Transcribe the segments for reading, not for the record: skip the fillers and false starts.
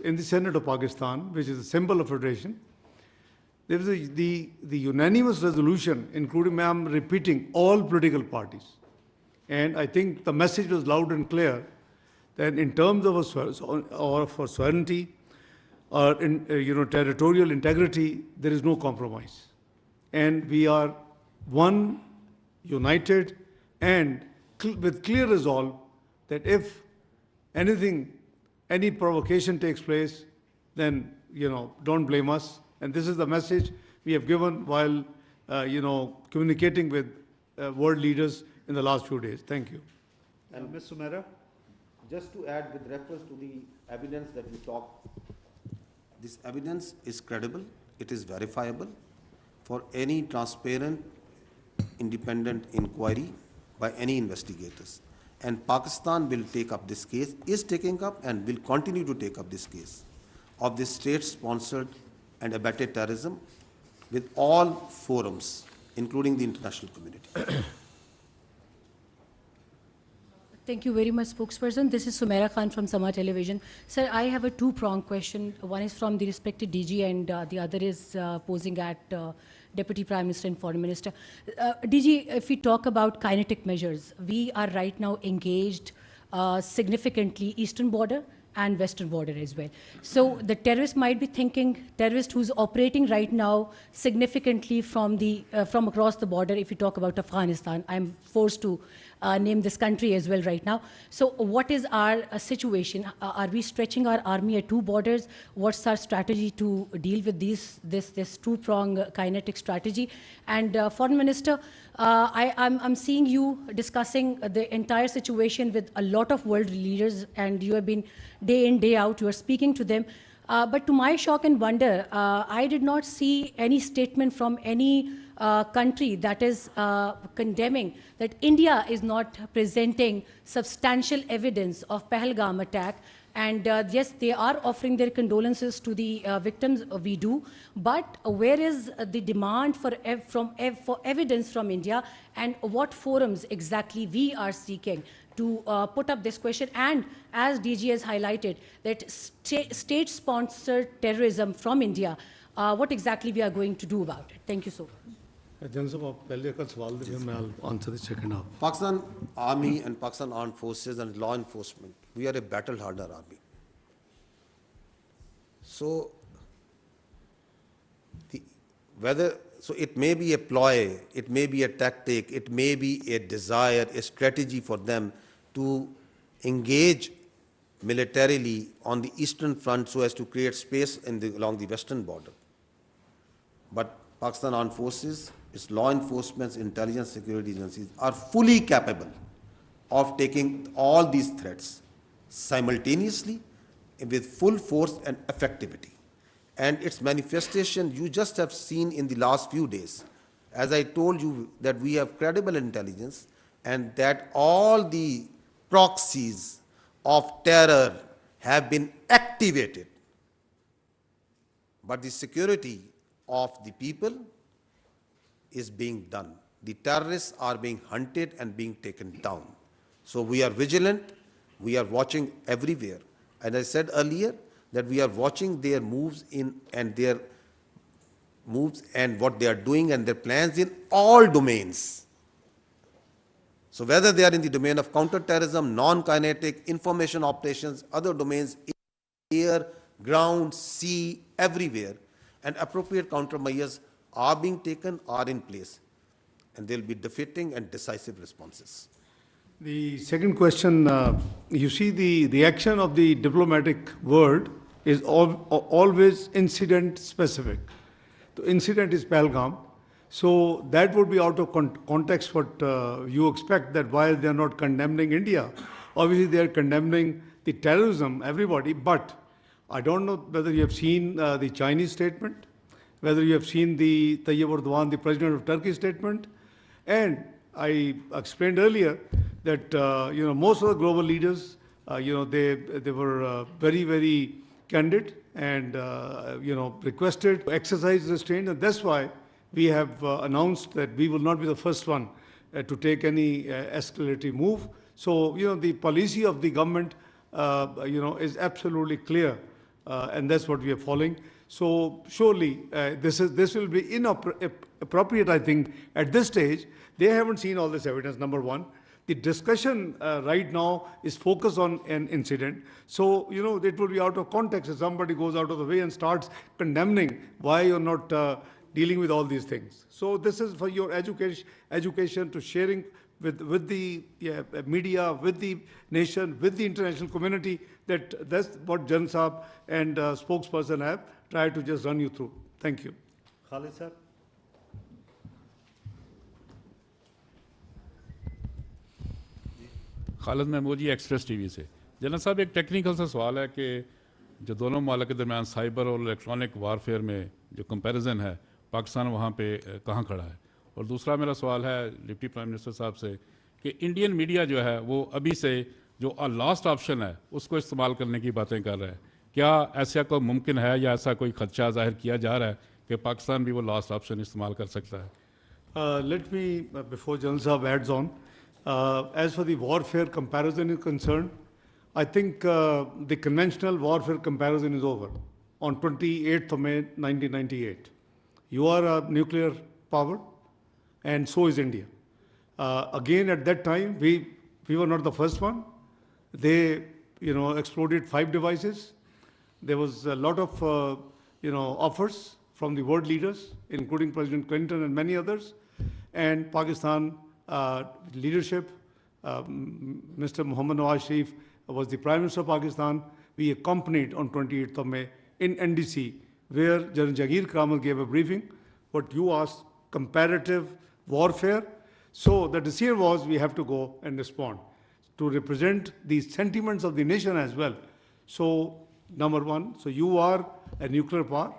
in the Senate of Pakistan, which is a symbol of federation, there is the unanimous resolution, including, I'm repeating, all political parties. And I think the message was loud and clear that in terms of our sovereignty or territorial integrity, there is no compromise. And we are one, united, and with clear resolve that if anything, any provocation takes place, then, don't blame us. And this is the message we have given while, communicating with world leaders in the last few days. Thank you. And Ms. Sumaira, just to add with reference to the evidence that you talked, this evidence is credible, it is verifiable for any transparent, independent inquiry by any investigators. And Pakistan will take up this case, is taking up and will continue to take up this case of this state-sponsored and abetted terrorism with all forums, including the international community. Thank you very much, spokesperson. This is Sumaira Khan from Sama Television. Sir, I have a two-pronged question. One is from the respected DG and the other is posing at Deputy Prime Minister and Foreign Minister. DG, if we talk about kinetic measures, we are right now engaged significantly eastern border and western border as well. So the terrorist might be thinking, terrorist who's operating right now significantly from across the border, if you talk about Afghanistan, I'm forced to name this country as well right now. So what is our situation? Are we stretching our army at two borders? What's our strategy to deal with this two-prong kinetic strategy? And Foreign Minister, I'm seeing you discussing the entire situation with a lot of world leaders, and you have been day in, day out, you are speaking to them. But to my shock and wonder, I did not see any statement from any country that is condemning that India is not presenting substantial evidence of Pahalgam attack. And yes, they are offering their condolences to the victims, we do, but where is the demand for evidence from India, and what forums exactly we are seeking to put up this question? And as DG has highlighted, that state-sponsored terrorism from India, what exactly we are going to do about it? Thank you so much. I'll answer the second half. Pakistan Army and Pakistan Armed Forces and law enforcement, we are a battle-hardened army. So, it may be a ploy, it may be a tactic, it may be a desire, a strategy for them to engage militarily on the eastern front so as to create space along the western border. But Pakistan Armed Forces, its law enforcement, intelligence, security agencies are fully capable of taking all these threats simultaneously with full force and effectivity. And its manifestation you just have seen in the last few days. As I told you that we have credible intelligence and that all the proxies of terror have been activated. But the security of the people is being done. The terrorists are being hunted and being taken down. So we are vigilant, we are watching everywhere. And I said earlier that we are watching their moves and what they are doing and their plans in all domains. So whether they are in the domain of counter-terrorism, non-kinetic, information operations, other domains, air, ground, sea, everywhere, and appropriate countermeasures are being taken, are in place, and there will be defeating and decisive responses. The second question, you see the reaction of the diplomatic world is always incident specific. The incident is Pahalgam. So that would be out of context what you expect, that while they are not condemning India, obviously they are condemning the terrorism, everybody, but I don't know whether you have seen the Chinese statement, whether you have seen the Tayyip Erdogan, the president of Turkey statement, and I explained earlier that most of the global leaders, they were very, very candid and requested to exercise restraint, and that's why we have announced that we will not be the first one to take any escalatory move. So the policy of the government is absolutely clear and that's what we are following. So surely this will be inappropriate, I think, at this stage. They haven't seen all this evidence, number one. The discussion right now is focused on an incident. So, it will be out of context if somebody goes out of the way and starts condemning why you're not dealing with all these things. So this is for your education to sharing with the media, with the nation, with the international community, that's what Jan Saab and spokesperson have tried to just run you through. Thank you. Khalid sir. Khalid Mahmood ji express TV से। General साहब एक technical सा सवाल है कि जो दोनों मुमालिक के दरमियान साइबर और इलेक्ट्रॉनिक वारफेयर में जो कंपैरिजन है पाकिस्तान वहाँ पे कहाँ खड़ा है, और दूसरा मेरा सवाल है डिप्टी प्राइम मिनिस्टर साहब से कि इंडियन मीडिया जो है वो अभी से जो लास्ट ऑप्शन है उसको इस्तेमाल करने की बातें कर रहा है, क्या ऐसा कोई मुमकिन है या ऐसा कोई खदशा जाहिर किया जा रहा है कि पाकिस्तान भी वो लास्ट ऑप्शन इस्तेमाल कर सकता है? Let me, before General Saab adds on, as for the warfare comparison is concerned, I think the conventional warfare comparison is over on 28th of May 1998. You are a nuclear power, and so is India. Again, at that time, we were not the first one. They, exploded 5 devices. There was a lot of, offers from the world leaders, including President Clinton and many others, and Pakistan leadership. Mr. Muhammad Nawaz Sharif was the Prime Minister of Pakistan. We accompanied on 28th of May in NDC, where General Jagir Kramal gave a briefing. What you asked, comparative warfare. So the decision was we have to go and respond to represent the sentiments of the nation as well. So number one, so you are a nuclear power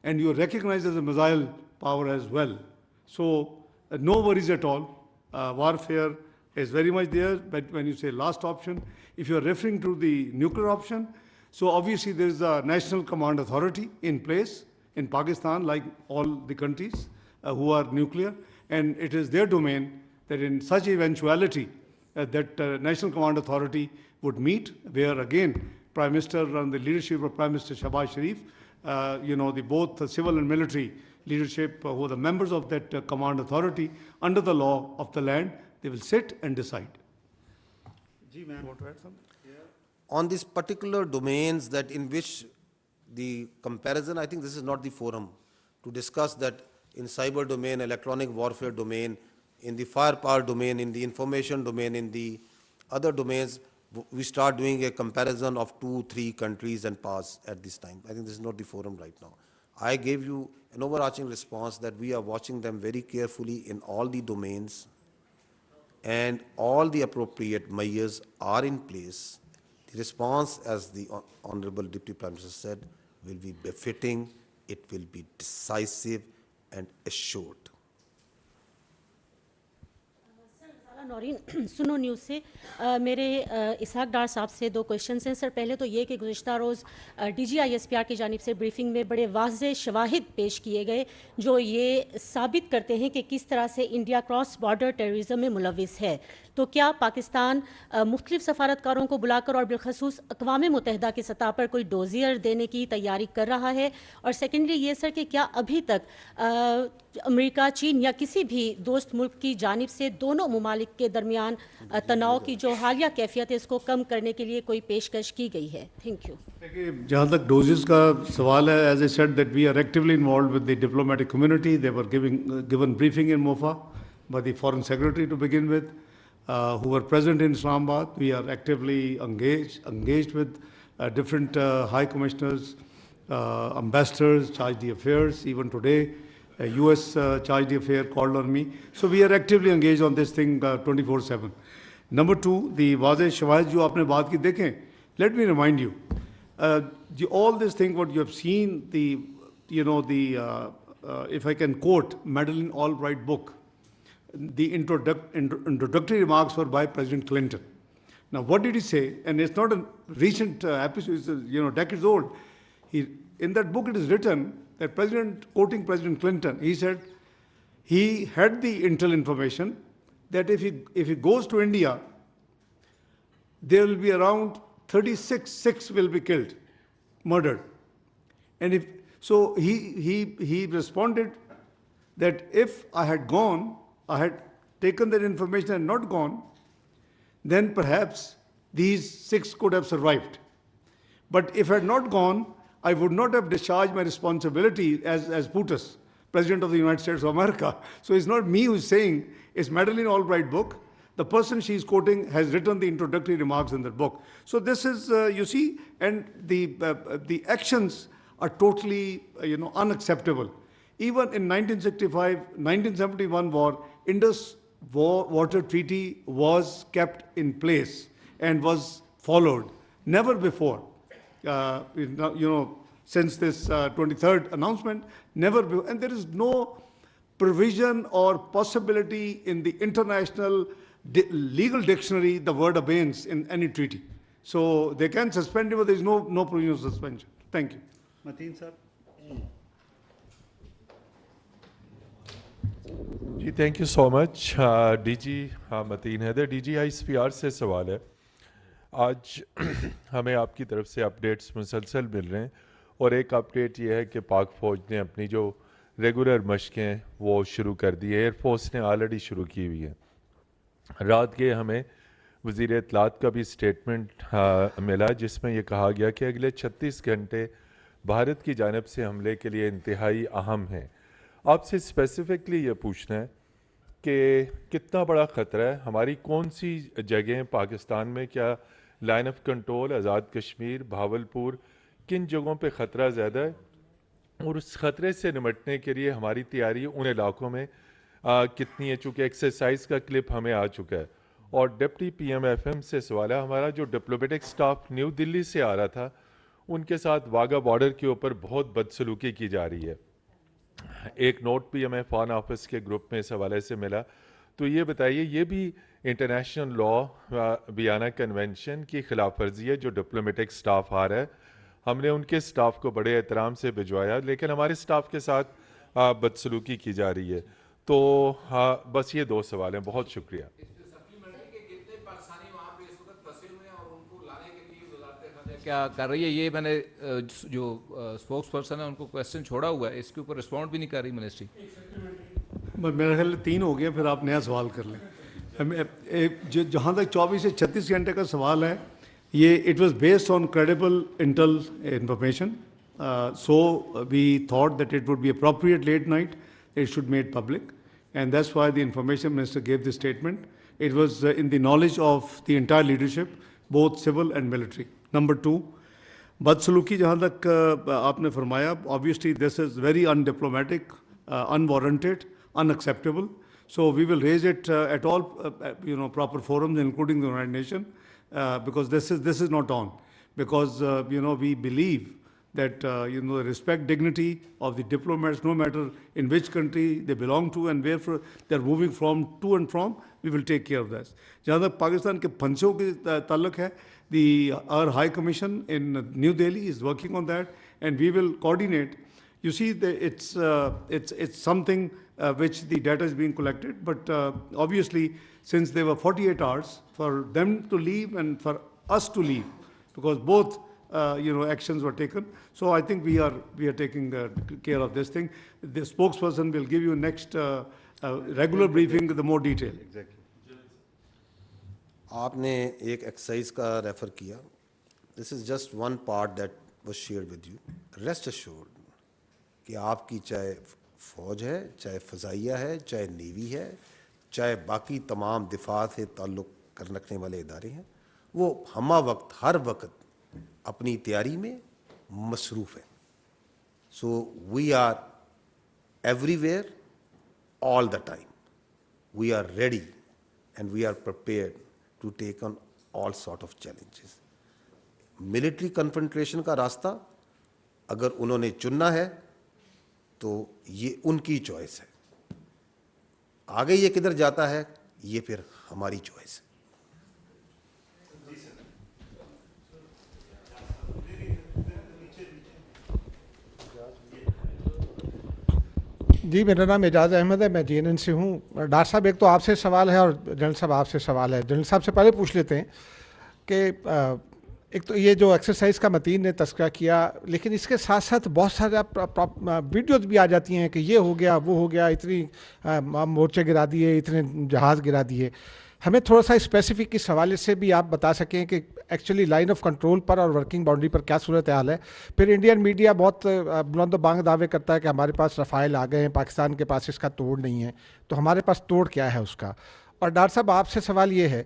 and you are recognized as a missile power as well. So no worries at all. Warfare is very much there, but when you say last option, if you are referring to the nuclear option, so obviously there is a national command authority in place in Pakistan, like all the countries who are nuclear, and it is their domain that in such eventuality that national command authority would meet, where again Prime Minister and the leadership of Prime Minister Shahbaz Sharif, the both civil and military leadership who are the members of that command authority under the law of the land, they will sit and decide. जी ma'am. Want to add something? On these particular domains that in which the comparison, I think this is not the forum to discuss that in cyber domain, electronic warfare domain, in the firepower domain, in the information domain, in the other domains, we start doing a comparison of 2-3 countries and pass at this time. I think this is not the forum right now. I gave you an overarching response that we are watching them very carefully in all the domains, and all the appropriate measures are in place. The response, as the Honorable Deputy Prime Minister said, will be befitting, it will be decisive and assured. Naureen सुनो news से मेरे इसहाक डार साहब से 2 questions हैं sir. पहले तो ये कि गुज़िश्ता रोज़ DGISPR की जानिब से ब्रीफिंग में बड़े वाज़ेह शवाहिद पेश किए गए जो ये साबित करते हैं कि किस तरह से इंडिया क्रॉस बॉर्डर टेररिज्म में मुलविस है। तो क्या पाकिस्तान मुख्तलिफ सफारतकारों को बुलाकर और बिलखसूस अक़वाम मुत्तहिदा की सतह पर कोई डोजियर देने की तैयारी कर रहा है? और सेकेंडली ये सर कि क्या अभी तक अमेरिका, चीन या किसी भी दोस्त मुल्क की जानिब से दोनों ममालिक के दरमियान तनाव की जो हालिया कैफियत है इसको कम करने के लिए कोई पेशकश की गई है? Thank you. देखिए, जहाँ तक डोजेस का सवाल है, as I said that we are actively involve with the diplomatic community. They were given briefing in MOFA by the foreign secretary to begin with, who were present in Islamabad. We are actively engaged with different high commissioners, ambassadors, chargé d'affaires. Even today, US chargé d'affaires called on me. So we are actively engaged on this thing 24/7. Number 2, the वाज़ेह शवाहिद जो आपने बात की देखें, let me remind you, all this thing what you have seen, if I can quote Madeleine Albright book, the introductory remarks were by President Clinton. Now, what did he say? And it's not a recent episode, it's decades old. In that book, it is written that quoting President Clinton, he said he had the intel information that if he goes to India, there will be around 36 will be killed, murdered. And if, so he responded that if I had gone, I had taken that information and not gone, then perhaps these 6 could have survived. But if I had not gone, I would not have discharged my responsibility as PUTUS, President of the United States of America. So it's not me who's saying, it's Madeleine Albright book. The person she's quoting has written the introductory remarks in that book. So this is, you see, and the actions are totally, unacceptable. Even in 1965, 1971 war, Indus Water Treaty was kept in place and was followed. Never before, since this 23rd announcement, never before. And there is no provision or possibility in the international legal dictionary the word abeyance in any treaty. So they can suspend it, but there is no provision of suspension. Thank you. Mateen sir. جی thank you so much D G Mateen Haider D G ISPR سے سوال ہے. آج ہمیں آپ کی طرف سے اپڈیٹس مسلسل مل رہے ہیں اور ایک اپڈیٹ یہ ہے کہ پاک فوج نے اپنی جو ریگولر مشقیں وہ شروع کر دی ہے. ایئر فورس نے آلریڈی شروع کی ہوئی ہے. رات کے ہمیں وزیر اطلاعات کا بھی اسٹیٹمنٹ ملا جس میں یہ کہا گیا کہ اگلے 36 گھنٹے بھارت کی جانب سے حملے کے لیے انتہائی اہم ہیں. آپ سے اسپیسیفکلی یہ پوچھنا ہے کہ کتنا بڑا خطرہ ہے, ہماری کون سی جگہیں پاکستان میں, کیا line of control, Azad Kashmir, Bahawalpur, کن جگہوں پہ خطرہ زیادہ ہے, اور اس خطرے سے نمٹنے کے لیے ہماری تیاری ان علاقوں میں کتنی ہے, چونکہ ایکسرسائز کا کلپ ہمیں آ چکا ہے. اور ڈپٹی PMFM سے سوال ہے, ہمارا جو ڈپلومیٹک سٹاف نیو دلی سے آ رہا تھا ان کے ساتھ واگا بارڈر کے اوپر بہت بدسلوکی کی جا رہی ہے. ایک نوٹ بھی ہمیں فارن آفس کے گروپ میں اس حوالے سے ملا. تو یہ بتائیے, یہ بھی انٹرنیشنل لا ویانا کنونشن کی خلاف ورزی ہے جو ڈپلومیٹک سٹاف آ رہا ہے. ہم نے ان کے سٹاف کو بڑے احترام سے بھجوایا لیکن ہمارے سٹاف کے ساتھ بدسلوکی کی جا رہی ہے. تو بس یہ 2 سوال ہیں. بہت شکریہ. کیا کر رہی ہے یہ, میں نے جو اسپوکس پرسن ہے ان کو کویسچن چھوڑا ہوا ہے, اس کے اوپر رسپونڈ بھی نہیں کر رہی منسٹری. میرا خیال 3 ہو گیا, پھر آپ نیا سوال کر لیں. جہاں تک 24 سے 36 گھنٹے کا سوال ہے, یہ it was based on credible intel information. So we thought that it would be appropriate late night it should made public, and that's why the information minister gave the statement. It was in the knowledge of the entire leadership both civil and military. Number 2, بدسلوکی جہاں تک آپ نے فرمایا, obviously this is very undiplomatic, unwarranted, unacceptable. So we will raise it at all proper forums, including the United Nations, because this is not on. Because we believe that respect dignity of the diplomats, no matter in which country they belong to and where they are moving to and from, we will take care of this. جہاں تک پاکستان کے پھنسوں کے تعلق ہے, our High Commission in New Delhi is working on that, and we will coordinate. You see, it's something which the data is being collected, but obviously, since there were 48 hours for them to leave and for us to leave, because both actions were taken. So I think we are taking care of this thing. The spokesperson will give you next regular briefing with the more detail. Exactly. آپ نے ایک exercise کا refer کیا. This is just one part that was shared with you. Rest assured کہ آپ کی چاہے فوج ہے, چاہے فضائیہ ہے, چاہے نیوی ہے, چاہے باقی تمام دفاع سے تعلق رکھنے والے ادارے ہیں, وہ ہمہ وقت ہر وقت اپنی تیاری میں مصروف ہیں. So we are everywhere all the time. We are ready and we are prepared to take on all sort of challenges. Military confrontation کا راستہ اگر انہوں نے چننا ہے تو یہ ان کی چوائس ہے. آگے یہ کدھر جاتا ہے یہ پھر ہماری چوائس ہے. جی میرا نام اعجاز احمد ہے, میں GNN سے ہوں. ڈاکٹر صاحب ایک تو آپ سے سوال ہے اور جنرل صاحب آپ سے سوال ہے. جنرل صاحب سے پہلے پوچھ لیتے ہیں کہ ایک تو یہ جو ایکسرسائز کا متین نے تذکرہ کیا، لیکن اس کے ساتھ ساتھ بہت سارے ویڈیوز بھی آ جاتی ہیں کہ یہ ہو گیا وہ ہو گیا، اتنی مورچے گرا دیے، اتنے جہاز گرا دیے. ہمیں تھوڑا سا اسپیسیفک اس حوالے سے بھی آپ بتا سکیں کہ ایکچولی لائن آف کنٹرول پر اور ورکنگ باؤنڈری پر کیا صورتحال ہے. پھر انڈین میڈیا بہت بلند و بانگ دعوے کرتا ہے کہ ہمارے پاس رفائل آ گئے ہیں، پاکستان کے پاس اس کا توڑ نہیں ہے. تو ہمارے پاس توڑ کیا ہے اس کا؟ اور ڈاکٹر صاحب آپ سے سوال یہ ہے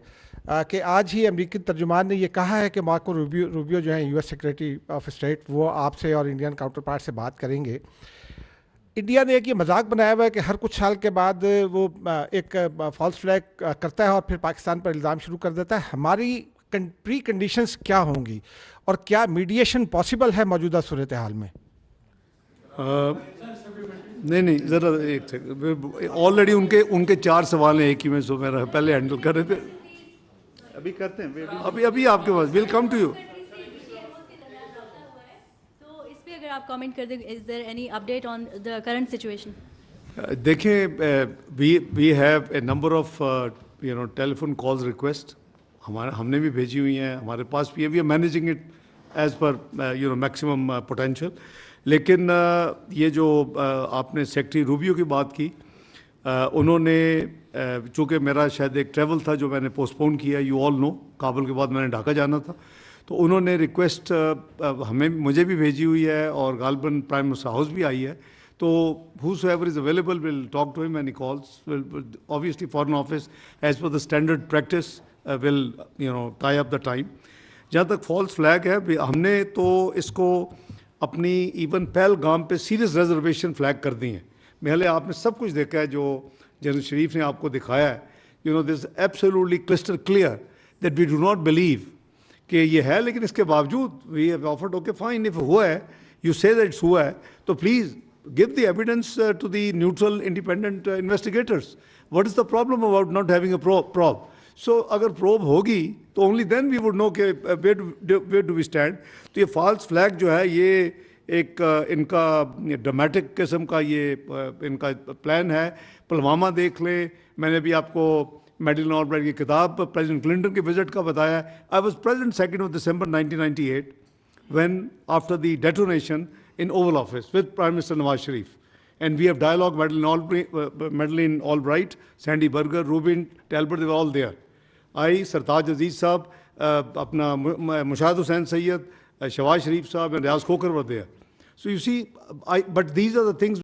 کہ آج ہی امریکی ترجمان نے یہ کہا ہے کہ مارکو روبیو جو ہیں U S secretary of state, وہ آپ سے اور انڈین کاؤنٹر پارٹ سے بات کریں گے. انڈیا نے ایک یہ مذاق بنایا ہوا ہے کہ ہر کچھ سال کے بعد وہ ایک فالس فلیگ کرتا ہے اور پھر پاکستان پر الزام شروع کر دیتا ہے. ہماری پری کنڈیشنز کیا ہوں گی اور کیا میڈیشن پاسبل ہے موجودہ صورتحال میں؟ نہیں ذرا ایک آلریڈی ان کے 4 سوال ہیں ایک ہی میں، سو میرا پہلے ہینڈل کر رہے تھے. ابھی کرتے ہیں. ابھی آپ کے پاس ول کم ٹو یو. تو اس پہ اگر آپ کامنٹ کر دیں، is there any update on the current situation? دیکھیں we have a number of telephone calls request ہم نے بھی بھیجی ہوئی ہیں، ہمارے پاس بھی ہے. We are managing it as per maximum potential. لیکن یہ جو آپ نے سیکٹری روبیو کی بات کی، انہوں نے چونکہ میرا شاید ایک ٹریول تھا جو میں نے پوسٹ پون کیا، یو آل نو، کابل کے بعد میں نے ڈھاکہ جانا تھا، تو انہوں نے ریکویسٹ مجھے بھی بھیجی ہوئی ہے اور غالباً پرائم منسٹر ہاؤس بھی آئی ہے. تو whosoever is available will talk to him and he calls. Obviously foreign office as per the standard practice will tie up the time. جہاں تک فالس فلیگ ہے، ہم نے تو اس کو اپنی ایون پہلگام پہ سیریس ریزرویشن فلیگ کر دی ہیں. پہلے آپ نے سب کچھ دیکھا ہے جو جنرل شریف نے آپ کو دکھایا ہے. this is absolutely crystal clear that we do not believe کہ یہ ہے، لیکن اس کے باوجود we have offered okay fine if ہوا ہے، you say that it's ہوا ہے، تو please give the evidence to the neutral independent investigators. What is the problem about not having a probe? So اگر probe ہوگی تو only then we would know کہ where do we stand. تو یہ false flag جو ہے یہ ایک ان کا ڈرامیٹک قسم کا یہ ان کا پلان ہے. پلوامہ دیکھ لیں، میں نے بھی آپ کو میڈلن آلبرائٹ کی کتاب پریزیڈنٹ کلنٹن کے وزٹ کا بتایا. I was present 2nd of December 1998 when after the detonation in Oval Office with Prime Minister Nawaz Sharif. And we have dialogue, Madeleine Albright, Sandy Berger, Rubin Talbot, they were all there. I, Sartaj Aziz Saab, apna Mushahid Hussain Sayyid, Shawaz Sharif Saab and Riaz Khokar were there. So you see, but these are the things